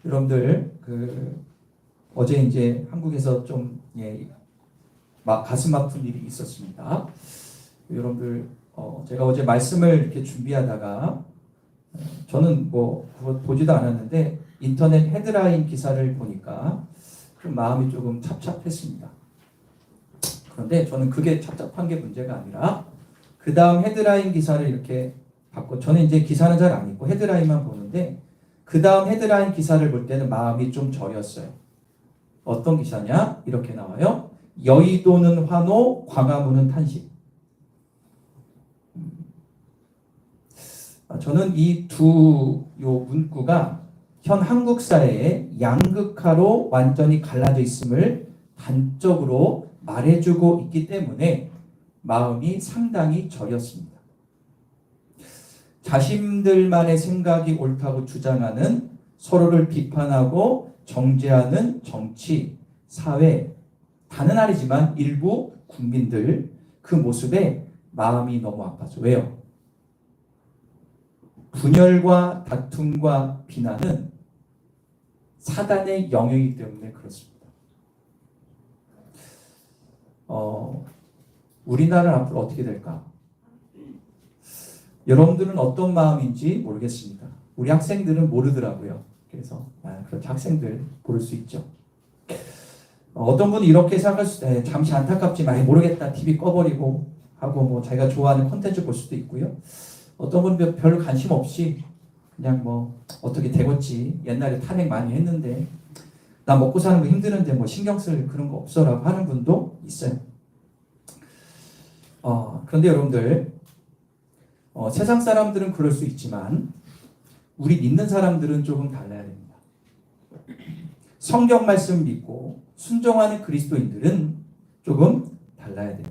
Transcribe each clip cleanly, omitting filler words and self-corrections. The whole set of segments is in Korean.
여러분들 어제 이제 한국에서 좀 가슴 아픈 일이 있었습니다. 여러분들 제가 어제 말씀을 이렇게 준비하다가 저는 뭐 그거 보지도 않았는데 인터넷 헤드라인 기사를 보니까 좀 마음이 조금 찹찹했습니다. 그런데 저는 그게 찹찹한 게 문제가 아니라 그 다음 헤드라인 기사를 이렇게 받고, 저는 이제 기사는 잘 안 읽고 헤드라인만 보는데 그 다음 헤드라인 기사를 볼 때는 마음이 좀 저렸어요. 어떤 기사냐? 이렇게 나와요. 여의도는 환호, 광화문은 탄식. 저는 이 두 문구가 현 한국 사회의 양극화로 완전히 갈라져 있음을 단적으로 말해주고 있기 때문에 마음이 상당히 저렸습니다. 자신들만의 생각이 옳다고 주장하는, 서로를 비판하고 정죄하는 정치, 사회, 다는 아니지만 일부 국민들, 그 모습에 마음이 너무 아파서. 왜요? 분열과 다툼과 비난은 사단의 영역이기 때문에 그렇습니다. 우리나라는 앞으로 어떻게 될까? 여러분들은 어떤 마음인지 모르겠습니다. 우리 학생들은 모르더라고요. 그래서 그렇게 학생들 모를 수 있죠. 어떤 분은 이렇게 생각할 수도 있어요. 잠시 안타깝지만 모르겠다, TV 꺼버리고 하고 뭐 자기가 좋아하는 콘텐츠 볼 수도 있고요. 어떤 분은 별로 관심 없이 그냥 뭐 어떻게 되겠지, 옛날에 탄핵 많이 했는데 나 먹고 사는 거 힘드는데 뭐 신경 쓸 그런 거 없어라고 하는 분도 있어요. 그런데 여러분들, 세상 사람들은 그럴 수 있지만 우리 믿는 사람들은 조금 달라야 됩니다. 성경 말씀 믿고 순종하는 그리스도인들은 조금 달라야 돼요.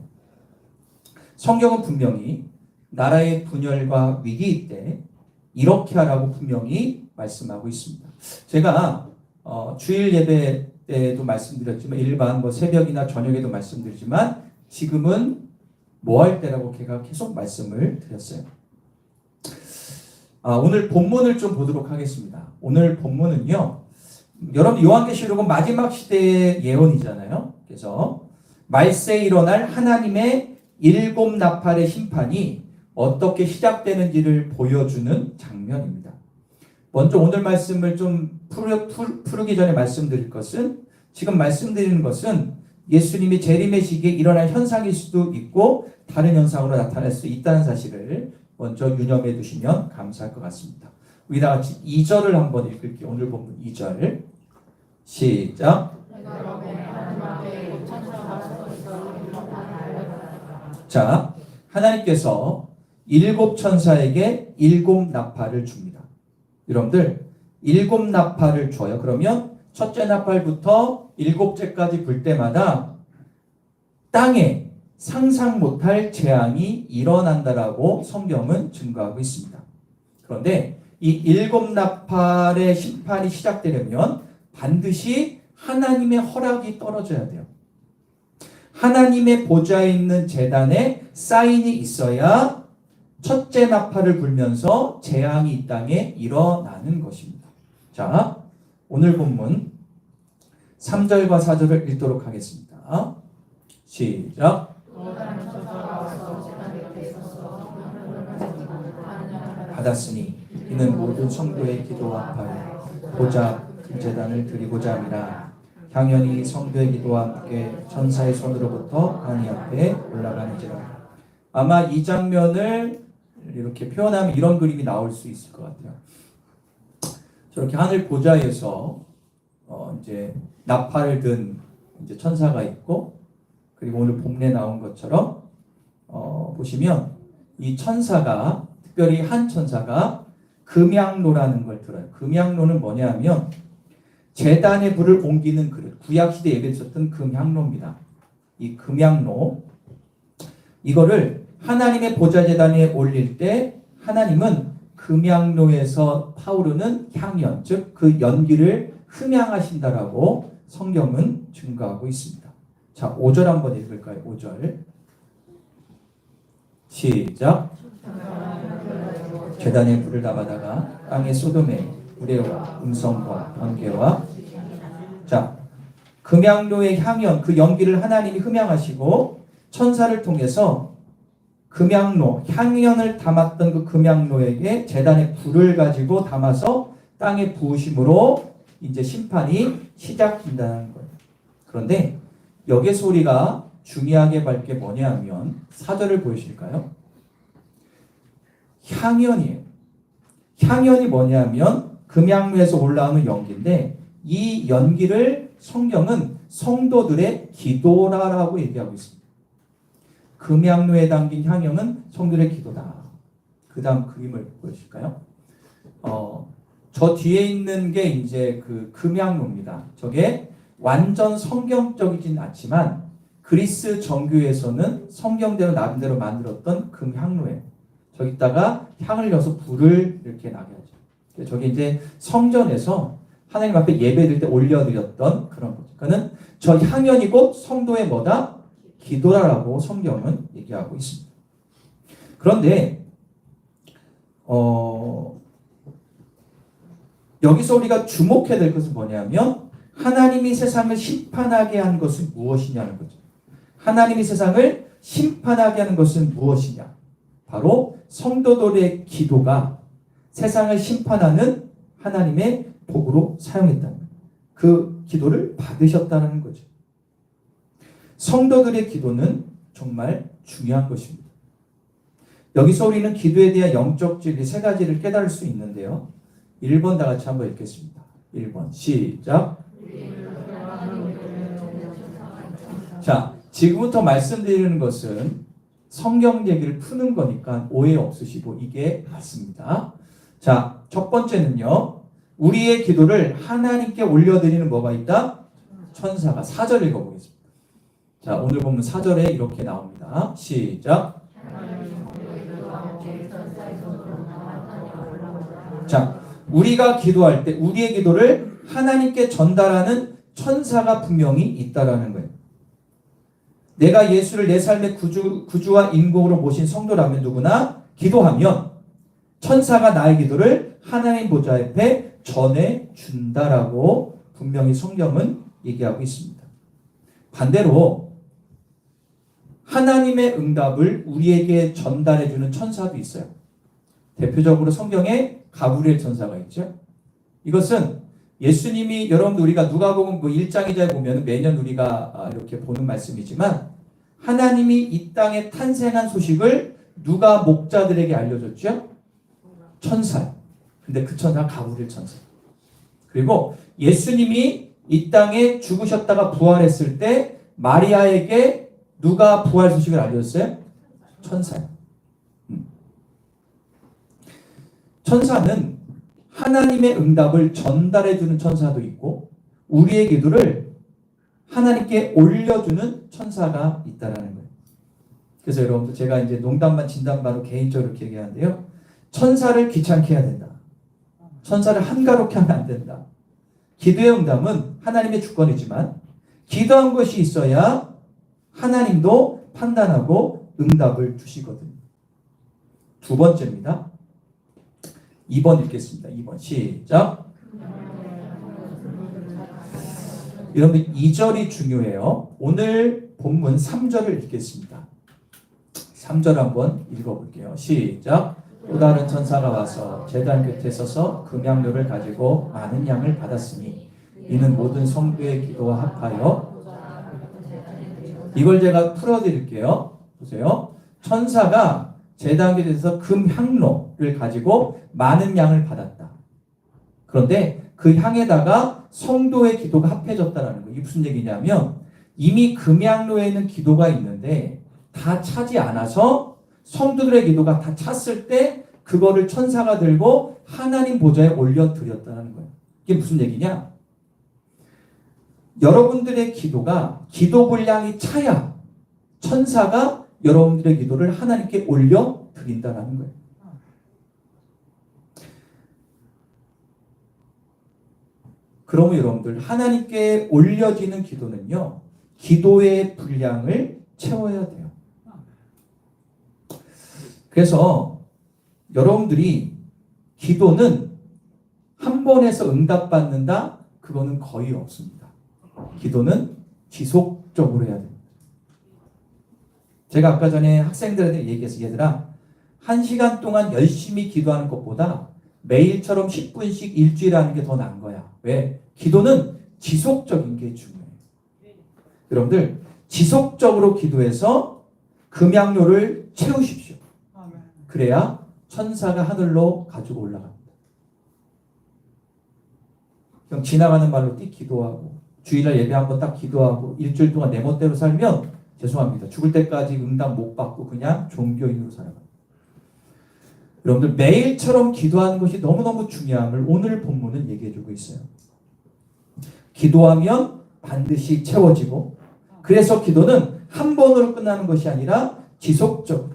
성경은 분명히 나라의 분열과 위기일 때 이렇게 하라고 분명히 말씀하고 있습니다. 제가 주일 예배 때도 말씀드렸지만, 일반 뭐 새벽이나 저녁에도 말씀드리지만 지금은 뭐 할 때라고 제가 계속 말씀을 드렸어요. 오늘 본문을 좀 보도록 하겠습니다. 오늘 본문은요, 여러분 요한계시록은 마지막 시대의 예언이잖아요. 그래서 말세에 일어날 하나님의 일곱 나팔의 심판이 어떻게 시작되는지를 보여주는 장면입니다. 먼저 오늘 말씀을 좀 풀기 전에 말씀드릴 것은, 지금 말씀드리는 것은 예수님이 재림의 시기에 일어날 현상일 수도 있고 다른 현상으로 나타날 수 있다는 사실을 먼저 유념해 두시면 감사할 것 같습니다. 우리 다 같이 2절을 한번 읽을게요. 오늘 본문 2절 시작. 자, 하나님께서 일곱 천사에게 일곱 나팔을 줍니다. 여러분들, 일곱 나팔을 줘요. 그러면 첫째 나팔부터 일곱째까지 불 때마다 땅에 상상 못할 재앙이 일어난다라고 성경은 증거하고 있습니다. 그런데 이 일곱 나팔의 심판이 시작되려면 반드시 하나님의 허락이 떨어져야 돼요. 하나님의 보좌에 있는 제단에 사인이 있어야 첫째 나팔을 불면서 재앙이 이 땅에 일어나는 것입니다. 자, 오늘 본문 3절과 4절을 읽도록 하겠습니다. 시작. 받았으니 이는 모든 성도의 기도와 아파요. 보좌 그 제단을 드리고자 합니다. 향연이 성도의 기도와 함께 천사의 손으로부터 하나님 앞에 올라가는지라. 아마 이 장면을 이렇게 표현하면 이런 그림이 나올 수 있을 것 같아요. 저렇게 하늘 보좌에서 이제 나팔을 든 이제 천사가 있고, 그리고 오늘 본문에 나온 것처럼 보시면 이 천사가, 특별히 한 천사가 금양로라는 걸 들어요. 금양로는 뭐냐면 제단의 불을 옮기는 그릇, 구약시대 예배에 썼던 금향로입니다. 이 금양로, 이거를 하나님의 보좌제단에 올릴 때 하나님은 금양로에서 타오르는 향연, 즉 그 연기를 흠양하신다라고 성경은 증거하고 있습니다. 자, 5절 한번 읽을까요? 5절 시작. 제단에 불을 담아다가 땅의 소돔에 우레와 음성과 번개와 자 금양로의 향연 그 연기를 하나님이 흠양하시고 천사를 통해서 금양로 향연을 담았던 그 금양로에게 제단의 불을 가지고 담아서 땅에 부으심으로 이제 심판이 시작된다는 거예요. 그런데 여기서 우리가 중요하게 볼 게 뭐냐면 4절을 보여주실까요? 향연이에요. 향연이 뭐냐면 금양로에서 올라오는 연기인데 이 연기를 성경은 성도들의 기도라고 얘기하고 있습니다. 금양로에 담긴 향연은 성도들의 기도다. 그 다음 그림을 보여주실까요? 저 뒤에 있는 게 이제 그 금양로입니다. 저게 완전 성경적이진 않지만 그리스 정교에서는 성경대로 나름대로 만들었던 금향로예요. 저기다가 향을 넣어서 불을 이렇게 나게 하죠. 저게 이제 성전에서 하나님 앞에 예배드릴 때 올려드렸던 그런 거죠. 그러니까는 저 향연이 곧 성도의 뭐다? 기도라고 성경은 얘기하고 있습니다. 그런데 여기서 우리가 주목해야 될 것은 뭐냐면 하나님이 세상을 심판하게 한 것은 무엇이냐는 거죠. 하나님이 세상을 심판하게 하는 것은 무엇이냐? 바로 성도들의 기도가 세상을 심판하는 하나님의 도구로 사용했다는 거예요. 그 기도를 받으셨다는 거죠. 성도들의 기도는 정말 중요한 것입니다. 여기서 우리는 기도에 대한 영적 진리 세 가지를 깨달을 수 있는데요. 1번 다 같이 한번 읽겠습니다. 1번 시작. 자, 지금부터 말씀드리는 것은 성경 얘기를 푸는 거니까 오해 없으시고 이게 맞습니다. 자, 첫 번째는요. 우리의 기도를 하나님께 올려드리는 뭐가 있다? 천사가 4절 읽어보겠습니다. 자, 오늘 보면 4절에 이렇게 나옵니다. 시작. 자, 우리가 기도할 때 우리의 기도를 하나님께 전달하는 천사가 분명히 있다라는 거예요. 내가 예수를 내 삶의 구주와 인공으로 모신 성도라면 누구나 기도하면 천사가 나의 기도를 하나님 보좌 앞에 전해준다라고 분명히 성경은 얘기하고 있습니다. 반대로 하나님의 응답을 우리에게 전달해주는 천사도 있어요. 대표적으로 성경에 가브리엘 천사가 있죠. 이것은 예수님이 여러분들 우리가 누가복음 1장 2장에 보면 매년 우리가 이렇게 보는 말씀이지만 하나님이 이 땅에 탄생한 소식을 누가 목자들에게 알려줬죠? 천사요. 근데 그 천사가 가브리엘 천사. 그리고 예수님이 이 땅에 죽으셨다가 부활했을 때 마리아에게 누가 부활 소식을 알려줬어요? 천사요. 천사는 하나님의 응답을 전달해주는 천사도 있고 우리의 기도를 하나님께 올려주는 천사가 있다라는 거예요. 그래서 여러분들 제가 이제 농담반 진담반으로 개인적으로 이렇게 얘기하는데요. 천사를 귀찮게 해야 된다. 천사를 한가롭게 하면 안 된다. 기도의 응답은 하나님의 주권이지만 기도한 것이 있어야 하나님도 판단하고 응답을 주시거든요. 두 번째입니다. 2번 읽겠습니다. 2번 시작. 여러분 2절이 중요해요. 오늘 본문 3절을 읽겠습니다. 3절 한번 읽어볼게요. 시작. 또 다른 천사가 와서 제단 곁에 서서 금양료를 가지고 많은 양을 받았으니 이는 모든 성도의 기도와 합하여 이걸 제가 풀어드릴게요. 보세요. 천사가 제단 곁에 서서 금향로를 가지고 많은 양을 받았다. 그런데 그 향에다가 성도의 기도가 합해졌다는 거예요. 이게 무슨 얘기냐면 이미 금양로에는 기도가 있는데 다 차지 않아서 성도들의 기도가 다 찼을 때 그거를 천사가 들고 하나님 보좌에 올려드렸다는 거예요. 이게 무슨 얘기냐? 여러분들의 기도가 기도 분량이 차야 천사가 여러분들의 기도를 하나님께 올려드린다는 거예요. 그러면 여러분들 하나님께 올려지는 기도는요. 기도의 분량을 채워야 돼요. 그래서 여러분들이 기도는 한 번에서 응답받는다? 그거는 거의 없습니다. 기도는 지속적으로 해야 됩니다. 제가 아까 전에 학생들한테 얘기했어요. 얘들아, 1시간 동안 열심히 기도하는 것보다 매일처럼 10분씩 일주일에 하는 게 더 나은 거야. 왜? 기도는 지속적인 게 중요해요. 여러분들, 지속적으로 기도해서 금양료를 채우십시오. 그래야 천사가 하늘로 가지고 올라갑니다. 그냥 지나가는 말로 띡 기도하고 주일날 예배 한번 딱 기도하고 일주일 동안 내 멋대로 살면 죄송합니다. 죽을 때까지 응답 못 받고 그냥 종교인으로 살아갑니다. 여러분들 매일처럼 기도하는 것이 너무너무 중요함을 오늘 본문은 얘기해주고 있어요. 기도하면 반드시 채워지고 그래서 기도는 한 번으로 끝나는 것이 아니라 지속적으로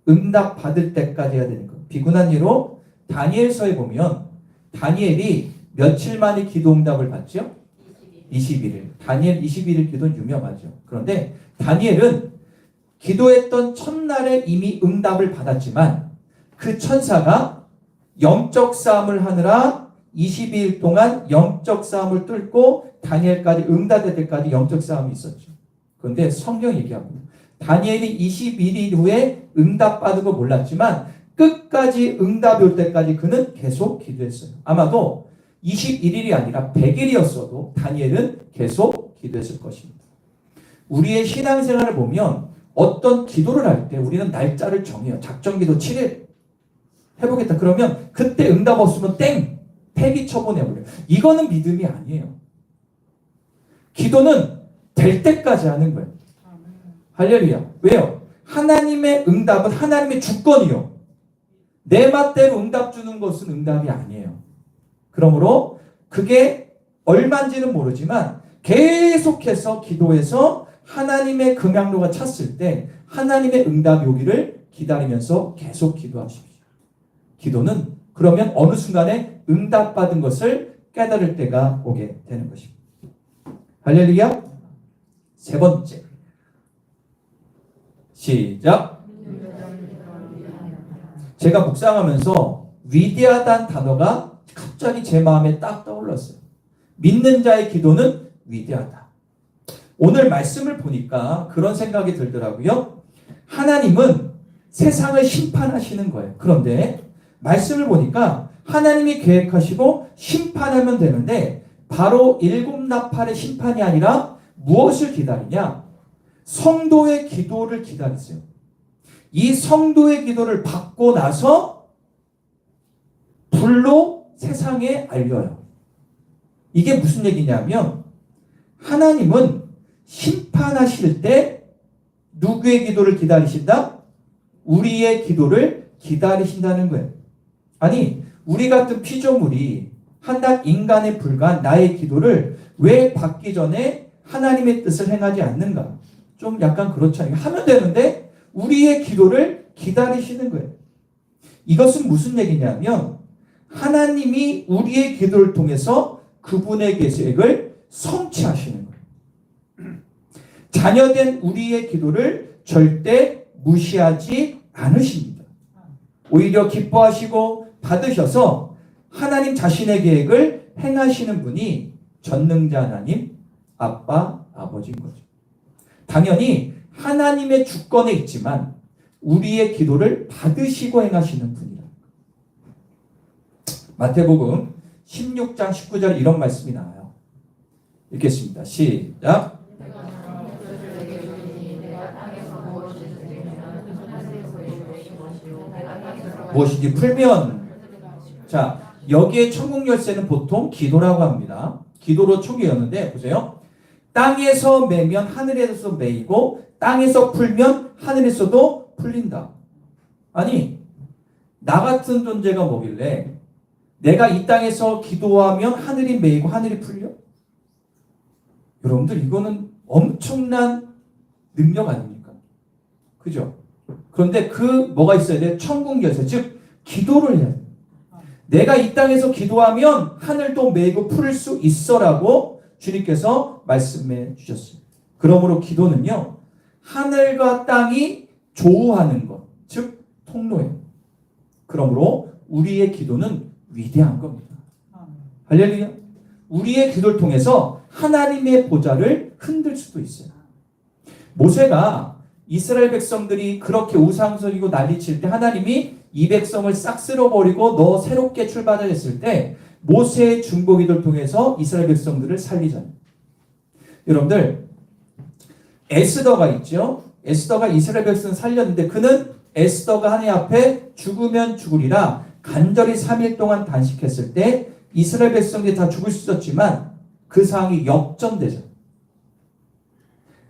응답 받을 때까지 해야 되는 것. 비근한 예로 다니엘서에 보면 다니엘이 며칠 만에 기도 응답을 받죠? 21일. 다니엘 21일 기도는 유명하죠. 그런데 다니엘은 기도했던 첫날에 이미 응답을 받았지만 그 천사가 영적 싸움을 하느라 22일 동안 영적 싸움을 뚫고 다니엘까지 응답될 때까지 영적 싸움이 있었죠. 그런데 성경이 얘기합니다. 다니엘이 21일 후에 응답받은 거 몰랐지만 끝까지 응답이 올 때까지 그는 계속 기도했어요. 아마도 21일이 아니라 100일이었어도 다니엘은 계속 기도했을 것입니다. 우리의 신앙생활을 보면 어떤 기도를 할 때 우리는 날짜를 정해요. 작정기도 7일 해보겠다. 그러면 그때 응답 없으면 땡! 폐기 처분해버려요. 이거는 믿음이 아니에요. 기도는 될 때까지 하는 거예요. 할렐루야. 왜요? 하나님의 응답은 하나님의 주권이요. 내 맛대로 응답 주는 것은 응답이 아니에요. 그러므로 그게 얼마인지는 모르지만 계속해서 기도해서 하나님의 금양로가 찼을 때 하나님의 응답이 오기를 기다리면서 계속 기도하십시오. 기도는 그러면 어느 순간에 응답받은 것을 깨달을 때가 오게 되는 것입니다. 할렐루야. 세 번째. 시작. 제가 묵상하면서 위대하다는 단어가 갑자기 제 마음에 딱 떠올랐어요. 믿는 자의 기도는 위대하다. 오늘 말씀을 보니까 그런 생각이 들더라고요. 하나님은 세상을 심판하시는 거예요. 그런데 말씀을 보니까 하나님이 계획하시고 심판하면 되는데 바로 일곱 나팔의 심판이 아니라 무엇을 기다리냐? 성도의 기도를 기다리세요. 이 성도의 기도를 받고 나서 불로 세상에 알려요. 이게 무슨 얘기냐면 하나님은 심판하실 때 누구의 기도를 기다리신다? 우리의 기도를 기다리신다는 거예요. 아니, 우리 같은 피조물이 한낱 인간에 불과한 나의 기도를 왜 받기 전에 하나님의 뜻을 행하지 않는가? 좀 약간 그렇잖아요. 하면 되는데 우리의 기도를 기다리시는 거예요. 이것은 무슨 얘기냐면 하나님이 우리의 기도를 통해서 그분의 계획을 성취하시는 거예요. 자녀된 우리의 기도를 절대 무시하지 않으십니다. 오히려 기뻐하시고 받으셔서 하나님 자신의 계획을 행하시는 분이 전능자 하나님, 아빠, 아버지인 거죠. 당연히 하나님의 주권에 있지만 우리의 기도를 받으시고 행하시는 분이라. 마태복음 16장 19절 이런 말씀이 나와요. 읽겠습니다. 시작. 무엇이지 풀면. 자, 여기에 천국 열쇠는 보통 기도라고 합니다. 기도로 촉이 여는데 보세요. 땅에서 매면 하늘에서 매이고 땅에서 풀면 하늘에서도 풀린다. 아니, 나 같은 존재가 뭐길래 내가 이 땅에서 기도하면 하늘이 매이고 하늘이 풀려? 여러분들 이거는 엄청난 능력 아닙니까? 그죠? 그런데 뭐가 있어야 돼? 천국 열쇠, 즉 기도를 해야 돼. 내가 이 땅에서 기도하면 하늘도 매이고 풀을 수 있어라고 주님께서 말씀해 주셨어요. 그러므로 기도는요, 하늘과 땅이 조우하는 것, 즉 통로예요. 그러므로 우리의 기도는 위대한 겁니다. 할렐루야. 우리의 기도를 통해서 하나님의 보좌를 흔들 수도 있어요. 모세가 이스라엘 백성들이 그렇게 우상숭이고 난리칠 때 하나님이 이 백성을 싹 쓸어버리고 너 새롭게 출발을 했을 때 모세의 중보기도를 통해서 이스라엘 백성들을 살리잖아요. 여러분들 에스더가 있죠. 에스더가 이스라엘 백성을 살렸는데 그는 에스더가 하나님 앞에 죽으면 죽으리라 간절히 3일 동안 단식했을 때 이스라엘 백성들이 다 죽을 수 있었지만 그 상황이 역전되죠.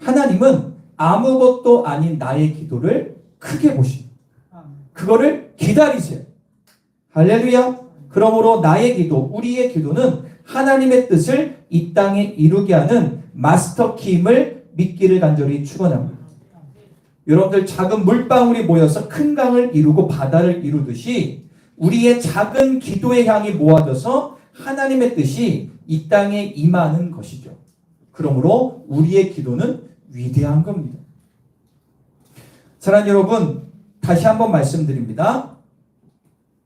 하나님은 아무것도 아닌 나의 기도를 크게 보시고 그거를 기다리세요. 할렐루야. 그러므로 나의 기도, 우리의 기도는 하나님의 뜻을 이 땅에 이루게 하는 마스터키임을 믿기를 간절히 축원합니다. 여러분들 작은 물방울이 모여서 큰 강을 이루고 바다를 이루듯이 우리의 작은 기도의 향이 모아져서 하나님의 뜻이 이 땅에 임하는 것이죠. 그러므로 우리의 기도는 위대한 겁니다. 사랑하는 여러분, 다시 한번 말씀드립니다.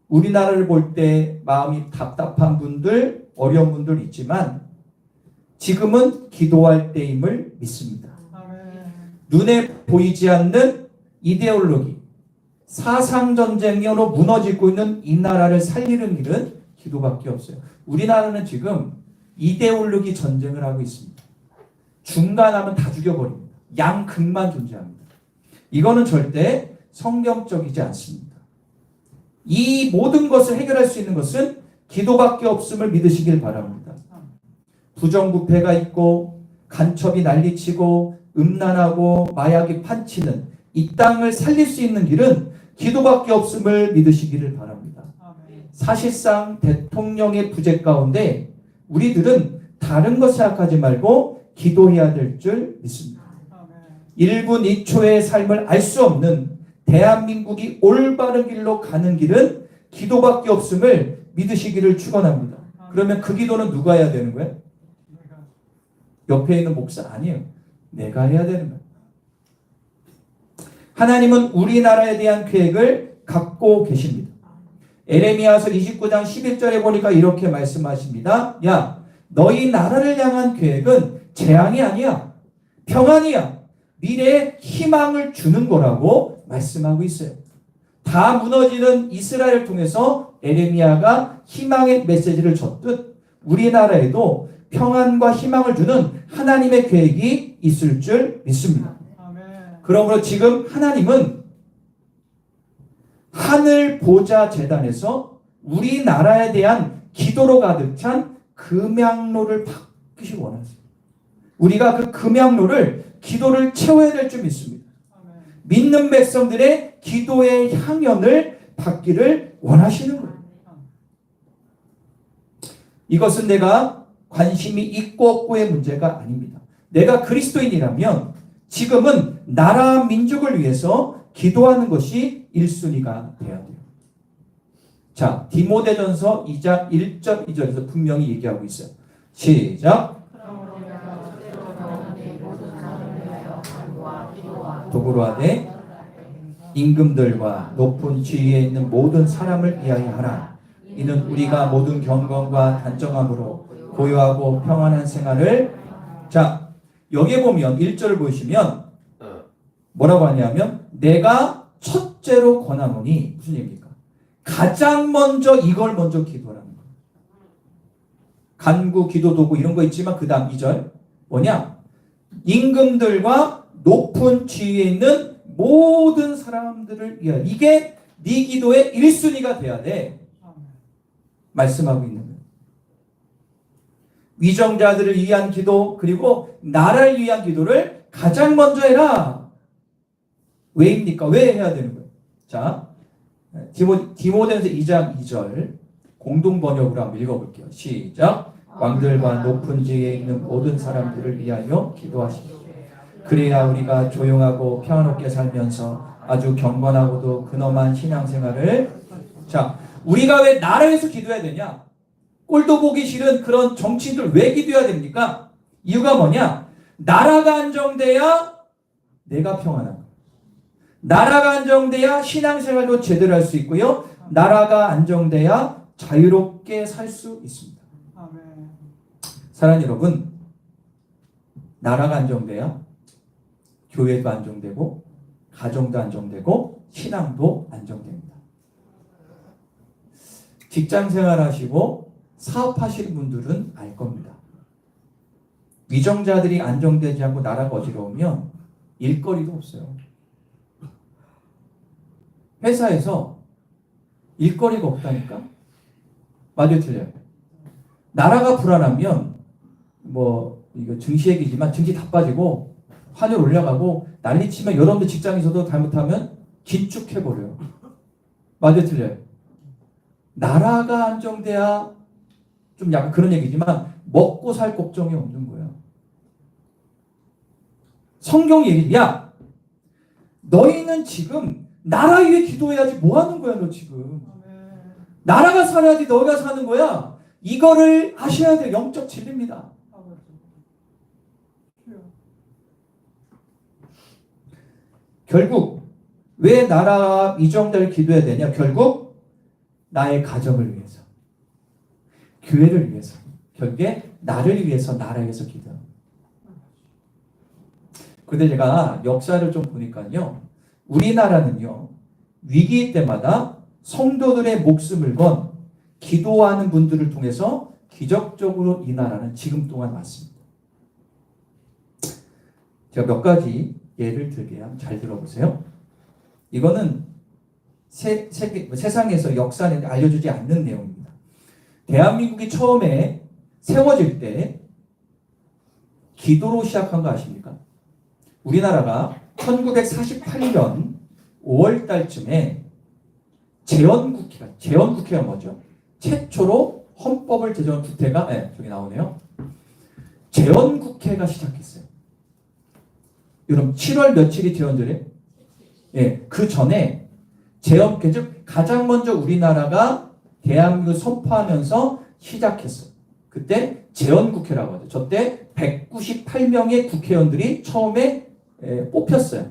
우리나라를 볼 때 마음이 답답한 분들, 어려운 분들 있지만 지금은 기도할 때임을 믿습니다. 눈에 보이지 않는 이데올로기, 사상전쟁으로 무너지고 있는 이 나라를 살리는 길은 기도밖에 없어요. 우리나라는 지금 이데올로기 전쟁을 하고 있습니다. 중간하면 다 죽여버립니다. 양극만 존재합니다. 이거는 절대 성경적이지 않습니다. 이 모든 것을 해결할 수 있는 것은 기도밖에 없음을 믿으시길 바랍니다. 부정부패가 있고 간첩이 난리치고 음란하고 마약이 판치는 이 땅을 살릴 수 있는 길은 기도밖에 없음을 믿으시기를 바랍니다. 사실상 대통령의 부재 가운데 우리들은 다른 것 생각하지 말고 기도해야 될 줄 믿습니다. 1분 2초의 삶을 알 수 없는 대한민국이 올바른 길로 가는 길은 기도밖에 없음을 믿으시기를 축원합니다. 그러면 그 기도는 누가 해야 되는 거예요? 옆에 있는 목사 아니에요. 내가 해야 되는 거예요. 하나님은 우리나라에 대한 계획을 갖고 계십니다. 에레미야서 29장 11절에 보니까 이렇게 말씀하십니다. 야, 너희 나라를 향한 계획은 재앙이 아니야. 평안이야. 미래에 희망을 주는 거라고 말씀하고 있어요. 다 무너지는 이스라엘을 통해서 에레미야가 희망의 메시지를 줬듯 우리나라에도 평안과 희망을 주는 하나님의 계획이 있을 줄 믿습니다. 그러므로 지금 하나님은 하늘 보좌 재단에서 우리나라에 대한 기도로 가득 찬 금양로를 바꾸시 원하세요. 우리가 그 금양로를 기도를 채워야 될 줄 믿습니다. 믿는 백성들의 기도의 향연을 받기를 원하시는 거예요. 이것은 내가 관심이 있고 없고의 문제가 아닙니다. 내가 그리스도인이라면 지금은 나라 민족을 위해서 기도하는 것이 1순위가 돼야 돼요. 자, 디모데전서 2장 1절 2절에서 분명히 얘기하고 있어요. 시작. 도구로 하되 임금들과 높은 지위에 있는 모든 사람을 위하여 하라. 이는 우리가 모든 경건과 단정함으로 고요하고 평안한 생활을. 자, 여기에 보면 1절을 보시면 뭐라고 하냐면 내가 첫째로 권하노니 무슨 얘기입니까? 가장 먼저 이걸 먼저 기도하라는 거예요. 간구, 기도, 도구 이런 거 있지만 그 다음 2절 뭐냐? 임금들과 높은 지위에 있는 모든 사람들을 위하여. 이게 네 기도의 1순위가 돼야 돼. 말씀하고 있는 거예요. 위정자들을 위한 기도 그리고 나라를 위한 기도를 가장 먼저 해라. 왜입니까? 왜 해야 되는 거예요? 자, 디모데전서 2장 2절 공동 번역으로 한번 읽어볼게요. 시작. 왕들과 높은 지위에 있는 모든 사람들을 위하여 기도하십시오. 그래야 우리가 조용하고 평안롭게 살면서 아주 경건하고도 근엄한 신앙생활을. 자, 우리가 왜 나라에서 기도해야 되냐? 꼴도 보기 싫은 그런 정치인들 왜 기도해야 됩니까? 이유가 뭐냐? 나라가 안정돼야 내가 평안한 거예요. 나라가 안정돼야 신앙생활도 제대로 할 수 있고요. 나라가 안정돼야 자유롭게 살 수 있습니다. 사랑하는 여러분, 나라가 안정돼야 교회도 안정되고 가정도 안정되고 신앙도 안정됩니다. 직장 생활하시고 사업하시는 분들은 알 겁니다. 위정자들이 안정되지 않고 나라가 어지러우면 일거리도 없어요. 회사에서 일거리가 없다니까? 맞아요, 틀려요? 나라가 불안하면 이거 증시 얘기지만 증시 다 빠지고 환율 올라가고 난리치면 여러분들 직장에서도 잘못하면 긴축해버려요. 맞아요, 틀려요? 나라가 안정돼야 좀 약간 그런 얘기지만 먹고 살 걱정이 없는 거예요. 성경이 얘기, 야, 너희는 지금 나라 위에 기도해야지 뭐 하는 거야, 너 지금. 나라가 살아야지 너희가 사는 거야. 이거를 하셔야 돼요. 영적 진리입니다. 결국 왜 나라 위정자를 기도해야 되냐? 결국 나의 가정을 위해서, 교회를 위해서, 결국에 나를 위해서, 나라를 위해서 기도합니다. 근데 제가 역사를 좀 보니까요, 우리나라는요, 위기 때마다 성도들의 목숨을 건 기도하는 분들을 통해서 기적적으로 이 나라는 지금 동안 왔습니다. 제가 몇 가지 예를 들게요. 잘 들어보세요. 이거는 세상에서 역사는 알려주지 않는 내용입니다. 대한민국이 처음에 세워질 때 기도로 시작한 거 아십니까? 우리나라가 1948년 5월 달쯤에 재헌국회가 뭐죠? 최초로 헌법을 제정한 국회가, 저기 나오네요. 재헌국회가 시작했어요. 여러분, 7월 며칠이 재헌절이에요? 그 전에 재헌국회, 즉 가장 먼저 우리나라가 대한민국을 선포하면서 시작했어요. 그때 재헌국회라고 하죠. 저때 198명의 국회의원들이 처음에 뽑혔어요.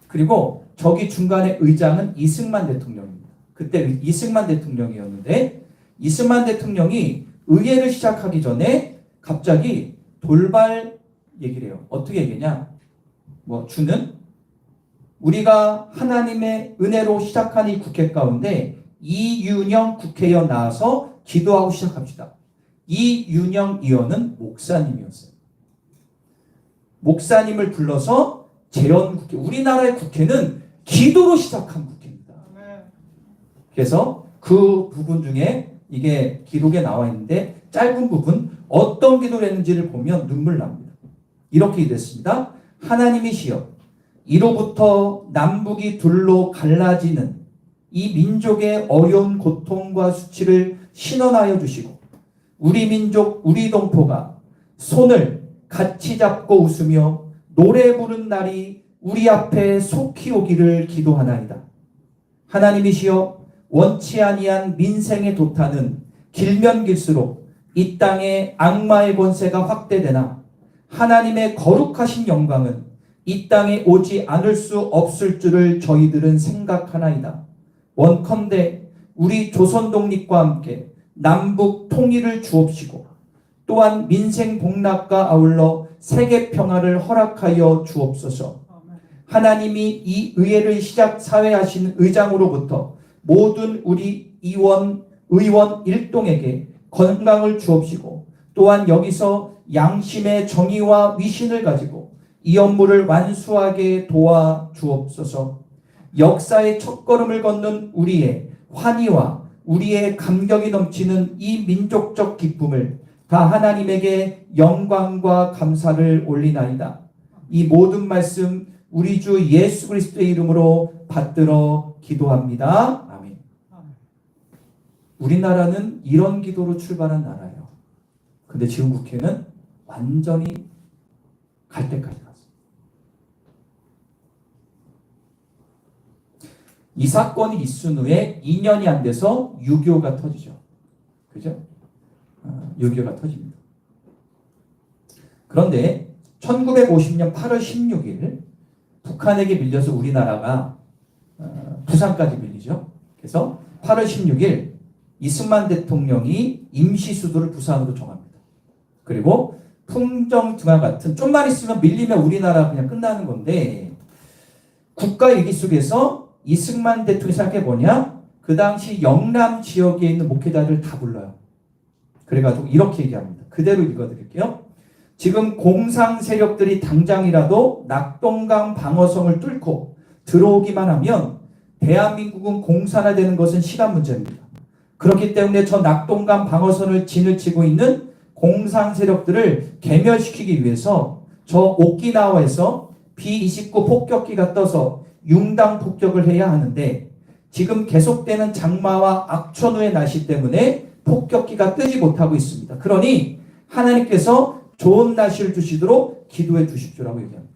그리고 저기 중간에 의장은 이승만 대통령입니다. 그때 이승만 대통령이었는데, 이승만 대통령이 의회를 시작하기 전에 갑자기 돌발 얘기를 해요. 어떻게 얘기냐? 주는 우리가 하나님의 은혜로 시작한 이 국회 가운데 이윤영 국회의원 나와서 기도하고 시작합시다. 이윤영 의원은 목사님이었어요. 목사님을 불러서 재헌국회, 우리나라의 국회는 기도로 시작한 국회입니다. 그래서 그 부분 중에 이게 기록에 나와 있는데 짧은 부분 어떤 기도를 했는지를 보면 눈물 납니다. 이렇게 기도했습니다. 하나님이시여, 이로부터 남북이 둘로 갈라지는 이 민족의 어려운 고통과 수치를 신원하여 주시고 우리 민족, 우리 동포가 손을 같이 잡고 웃으며 노래 부른 날이 우리 앞에 속히 오기를 기도하나이다. 하나님이시여, 원치 아니한 민생의 도탄은 길면 길수록 이 땅에 악마의 권세가 확대되나 하나님의 거룩하신 영광은 이 땅에 오지 않을 수 없을 줄을 저희들은 생각하나이다. 원컨대 우리 조선 독립과 함께 남북 통일을 주옵시고 또한 민생 복락과 아울러 세계 평화를 허락하여 주옵소서. 하나님이 이 의회를 시작 사회하신 의장으로부터 모든 우리 의원 일동에게 건강을 주옵시고 또한 여기서 양심의 정의와 위신을 가지고 이 업무를 완수하게 도와 주옵소서. 역사의 첫걸음을 걷는 우리의 환희와 우리의 감격이 넘치는 이 민족적 기쁨을 다 하나님에게 영광과 감사를 올리나이다. 이 모든 말씀 우리 주 예수 그리스도의 이름으로 받들어 기도합니다. 아멘. 우리나라는 이런 기도로 출발한 나라예요. 근데 지금 국회는 완전히 갈 때까지 갔어요. 이 사건이 있은 후에 2년이 안 돼서 6.25가 터지죠. 그죠? 6.25가 터집니다. 그런데 1950년 8월 16일 북한에게 밀려서 우리나라가 부산까지 밀리죠. 그래서 8월 16일 이승만 대통령이 임시수도를 부산으로 정합니다. 그리고 풍정 등화 같은 좀만 있으면 밀리면 우리나라 그냥 끝나는 건데 국가 위기 속에서 이승만 대통령이 생각해 보냐? 그 당시 영남 지역에 있는 목회자들 다 불러요. 그래가지고 이렇게 얘기합니다. 그대로 읽어드릴게요. 지금 공상 세력들이 당장이라도 낙동강 방어성을 뚫고 들어오기만 하면 대한민국은 공산화되는 것은 시간 문제입니다. 그렇기 때문에 저 낙동강 방어선을 진을 치고 있는 공산 세력들을 괴멸시키기 위해서 저 오키나와에서 B-29 폭격기가 떠서 융당 폭격을 해야 하는데 지금 계속되는 장마와 악천후의 날씨 때문에 폭격기가 뜨지 못하고 있습니다. 그러니 하나님께서 좋은 날씨를 주시도록 기도해 주십시오라고 얘기합니다.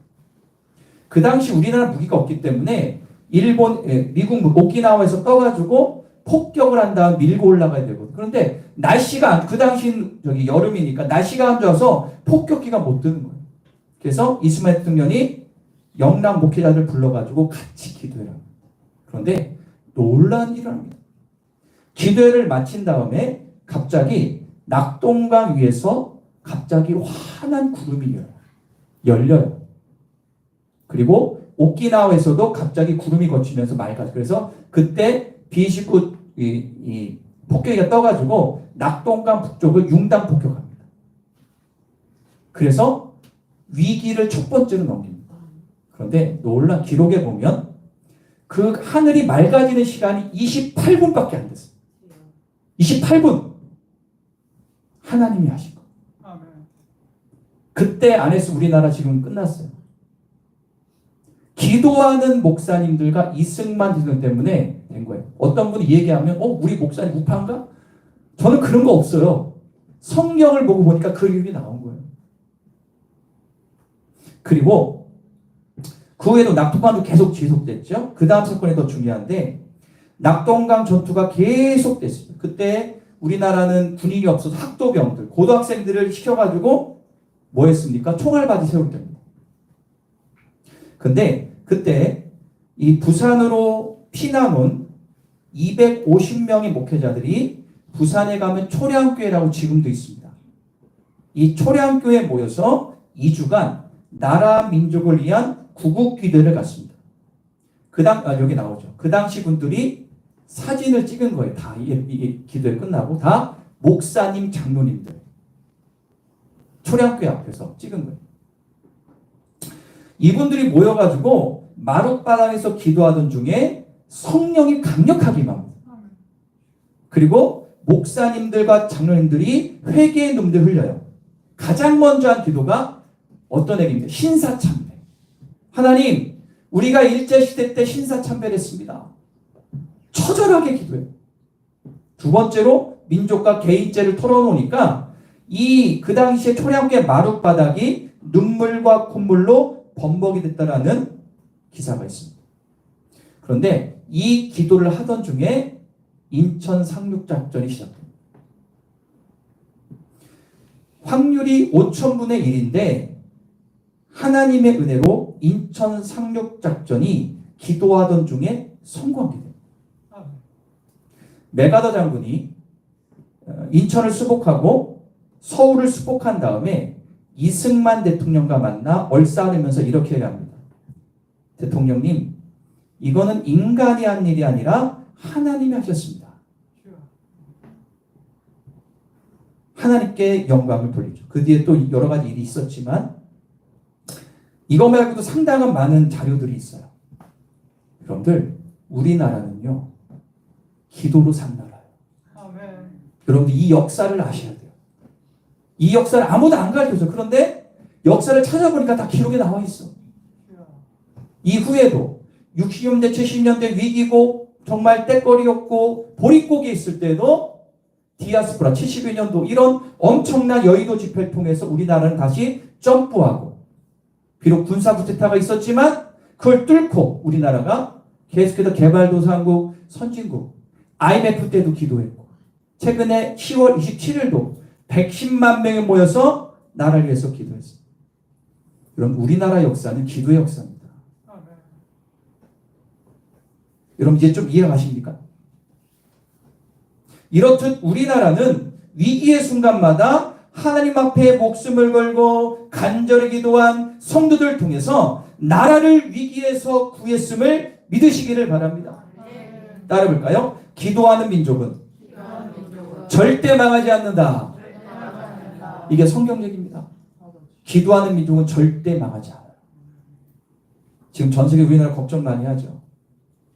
그 당시 우리나라 무기가 없기 때문에 미국 오키나와에서 떠가지고 폭격을 한 다음 밀고 올라가야 되거든요. 그런데 날씨가 그 당시 여름이니까 날씨가 안 좋아서 폭격기가 못 뜨는 거예요. 그래서 이스마엘 대통령이 영남 목회자들 불러가지고 같이 기도해라. 그런데 놀라운 일을 합니다. 기도회를 마친 다음에 갑자기 낙동강 위에서 갑자기 환한 구름이 열려요. 그리고 오키나와에서도 갑자기 구름이 거치면서 맑아져요. 그래서 그때 B-29 이 폭격기가 떠가지고 낙동강 북쪽을 융당 폭격합니다. 그래서 위기를 첫 번째로 넘깁니다. 그런데 놀란 기록에 보면 그 하늘이 맑아지는 시간이 28분밖에 안 됐어요. 28분. 하나님이 하신 거. 그때 안에서 우리나라 지금 끝났어요. 기도하는 목사님들과 이승만 대통령 때문에 된 거예요. 어떤 분이 얘기하면 우리 목사님 우파인가? 저는 그런 거 없어요. 성경을 보고 보니까 그 이름이 나온 거예요. 그리고 그 후에도 낙동강도 계속 지속됐죠. 그 다음 사건이 더 중요한데 낙동강 전투가 계속 됐습니다. 그때 우리나라는 군인이 없어서 학도병들, 고등학생들을 시켜가지고 뭐 했습니까? 총알바지 세울 때입니다. 근데 그때 이 부산으로 피난 온 250명의 목회자들이 부산에 가면 초량교회라고 지금도 있습니다. 이 초량교회에 모여서 2주간 나라 민족을 위한 구국기도를 갔습니다. 여기 나오죠. 그 당시 분들이 사진을 찍은 거예요. 다 이 기도회 끝나고 다 목사님, 장로님들. 초량교회 앞에서 찍은 거예요. 이분들이 모여가지고 마룻바닥에서 기도하던 중에 성령이 강력하게 임합니다. 그리고 목사님들과 장로님들이 회개의 눈물을 흘려요. 가장 먼저 한 기도가 어떤 얘기입니까? 신사참배. 하나님, 우리가 일제시대 때 신사참배를 했습니다. 처절하게 기도해요. 두 번째로 민족과 개인죄를 털어놓으니까 그 당시에 초량교회 마룻바닥이 눈물과 콧물로 범벅이 됐다라는 기사가 있습니다. 그런데 이 기도를 하던 중에 인천 상륙작전이 시작됩니다. 확률이 5,000분의 1인데 하나님의 은혜로 인천 상륙작전이 기도하던 중에 성공하게 됩니다. 메가더 장군이 인천을 수복하고 서울을 수복한 다음에 이승만 대통령과 만나 얼싸안으면서 이렇게 얘기합니다. 대통령님, 이거는 인간이 한 일이 아니라 하나님이 하셨습니다. 하나님께 영광을 돌리죠. 그 뒤에 또 여러 가지 일이 있었지만 이거 말고도 상당한 많은 자료들이 있어요. 여러분들, 우리나라는요, 기도로 산 나라예요. 여러분들 이 역사를 아셔야 돼요. 이 역사를 아무도 안 가르쳐줘요. 그런데 역사를 찾아보니까 다 기록에 나와 있어. 이후에도 60년대, 70년대 위기고 정말 때거리였고 보릿고개 있을 때도 디아스포라 72년도 이런 엄청난 여의도 집회를 통해서 우리나라는 다시 점프하고 비록 군사 쿠데타가 있었지만 그걸 뚫고 우리나라가 계속해서 개발도상국, 선진국, IMF 때도 기도했고 최근에 10월 27일도 110만 명이 모여서 나라를 위해서 기도했습니다. 여러분, 우리나라 역사는 기도의 역사입니다. 여러분, 이제 좀 이해가 가십니까? 이렇듯 우리나라는 위기의 순간마다 하나님 앞에 목숨을 걸고 간절히 기도한 성도들 통해서 나라를 위기에서 구했음을 믿으시기를 바랍니다. 따라볼까요? 기도하는 민족은 절대 망하지 않는다. 이게 성경 얘기입니다. 기도하는 민족은 절대 망하지 않아요. 지금 전 세계 우리나라 걱정 많이 하죠.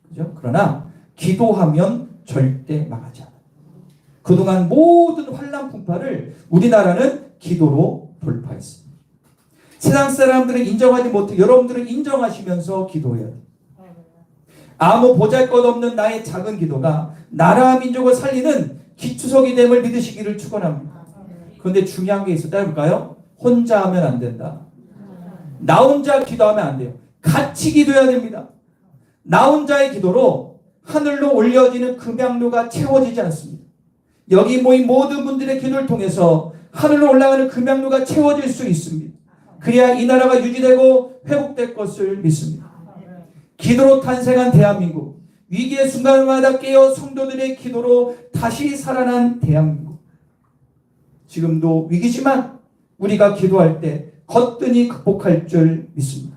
그죠? 그러나 기도하면 절대 망하지 않아요. 그동안 모든 환난 풍파를 우리나라는 기도로 돌파했습니다. 세상 사람들은 인정하지 못해 여러분들은 인정하시면서 기도해야 돼요. 아무 보잘것없는 나의 작은 기도가 나라와 민족을 살리는 기초석이 됨을 믿으시기를 축원합니다. 그런데 중요한 게 있어. 따라볼까요? 혼자 하면 안 된다. 나 혼자 기도하면 안 돼요. 같이 기도해야 됩니다. 나 혼자의 기도로 하늘로 올려지는 금양로가 채워지지 않습니다. 여기 모인 모든 분들의 기도를 통해서 하늘로 올라가는 금양로가 채워질 수 있습니다. 그래야 이 나라가 유지되고 회복될 것을 믿습니다. 기도로 탄생한 대한민국, 위기의 순간마다 깨어 성도들의 기도로 다시 살아난 대한민국. 지금도 위기지만 우리가 기도할 때 거뜬히 극복할 줄 믿습니다.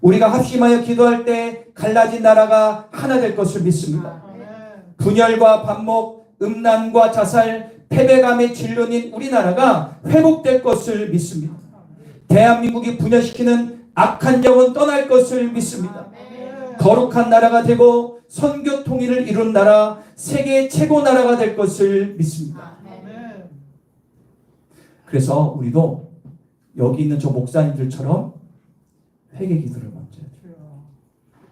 우리가 합심하여 기도할 때 갈라진 나라가 하나 될 것을 믿습니다. 분열과 반목, 음란과 자살, 패배감의 진론인 우리나라가 회복될 것을 믿습니다. 대한민국이 분열시키는 악한 영은 떠날 것을 믿습니다. 거룩한 나라가 되고 선교 통일을 이룬 나라, 세계 최고 나라가 될 것을 믿습니다. 그래서 우리도 여기 있는 저 목사님들처럼 회개 기도를 먼저 해요.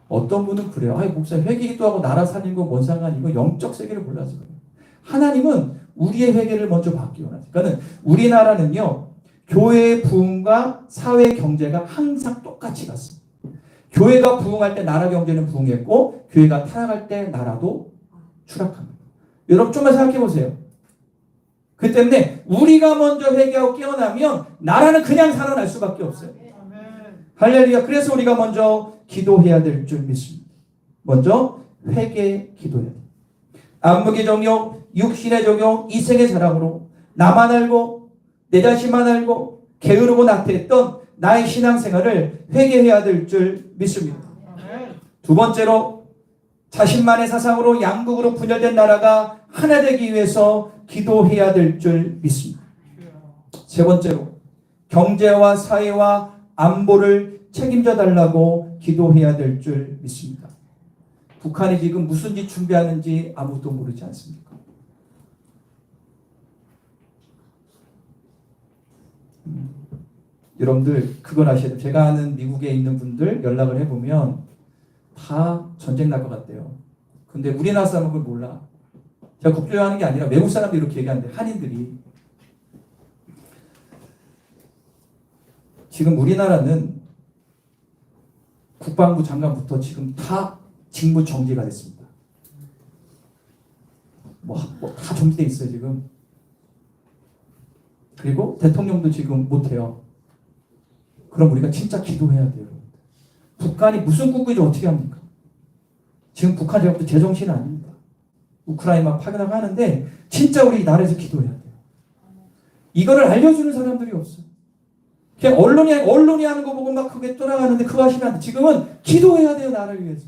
어떤 분은 그래요. 아이 목사 회개 기도하고 나라 살리는 건 뭔 상관이고 영적 세계를 몰라서 그래요. 하나님은 우리의 회개를 먼저 받기 원하죠. 그러니까 우리나라는요. 교회의 부흥과 사회 경제가 항상 똑같이 갔습니다. 교회가 부흥할 때 나라 경제는 부흥했고 교회가 타락할 때 나라도 추락합니다. 여러분 좀만 생각해 보세요. 그 때문에 우리가 먼저 회개하고 깨어나면 나라는 그냥 살아날 수밖에 없어요. 할렐루야. 그래서 우리가 먼저 기도해야 될 줄 믿습니다. 먼저 회개 기도해야 돼요. 안목의 정욕, 육신의 정욕, 이생의 자랑으로 나만 알고 내 자신만 알고 게으르고 나태했던 나의 신앙생활을 회개해야 될 줄 믿습니다. 두 번째로 자신만의 사상으로 양국으로 분열된 나라가 하나 되기 위해서 기도해야 될 줄 믿습니다. 세 번째로 경제와 사회와 안보를 책임져 달라고 기도해야 될 줄 믿습니다. 북한이 지금 무슨 짓 준비하는지 아무도 모르지 않습니까? 여러분들 그걸 아셔야 돼요. 제가 아는 미국에 있는 분들 연락을 해보면 다 전쟁 날 것 같대요. 근데 우리나라 사람은 그걸 몰라. 제가 걱정하는 게 아니라 외국 사람들이 이렇게 얘기하는데 한인들이 지금 우리나라는 국방부 장관부터 지금 다 직무 정지가 됐습니다. 다 정지돼 있어요 지금. 그리고 대통령도 지금 못해요. 그럼 우리가 진짜 기도해야 돼요. 북한이 무슨 국군인지 어떻게 합니까? 지금 북한 제가부터 제정신 아닙니다. 우크라이나 파견하고 하는데 진짜 우리 나라에서 기도해야 돼요. 이거를 알려주는 사람들이 없어요. 그냥 언론이 하는 거 보고 막 그게 떠나가는데 그거 하시면 안 돼. 지금은 기도해야 돼요. 나라를 위해서.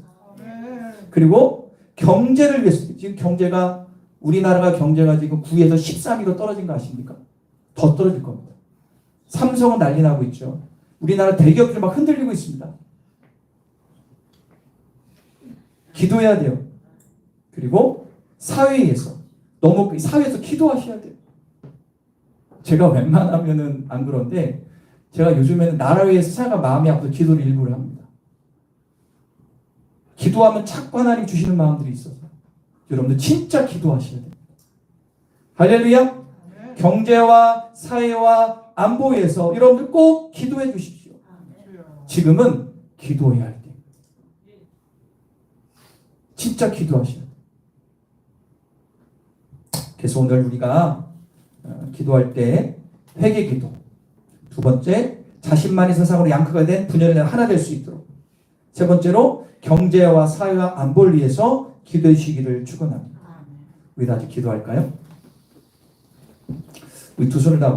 그리고 경제를 위해서. 지금 경제가 우리나라가 경제가 지금 9에서 13위로 떨어진 거 아십니까? 더 떨어질 겁니다. 삼성은 난리 나고 있죠. 우리나라 대기업들이 막 흔들리고 있습니다. 기도해야 돼요. 그리고 사회에서 사회에서 기도하셔야 돼요. 제가 웬만하면은 안 그런데 제가 요즘에는 나라 위해서 생각 마음이 아파서 기도를 일부러 합니다. 기도하면 자꾸 하나님 주시는 마음들이 있어서 여러분들 진짜 기도하셔야 돼요. 할렐루야. 경제와 사회와 안보에서 여러분들 꼭 기도해 주십시오. 지금은 기도해야 할 때. 진짜 기도하셔야 돼요. 그래서 오늘 우리가 기도할 때 회개 기도. 두 번째, 자신만의 세상으로 양크가 된 분열이 하나 될 수 있도록. 세 번째로 경제와 사회와 안보를 위해서 기도해 주시기를 축원합니다. 우리 다시 기도할까요? 우리 두 손을 다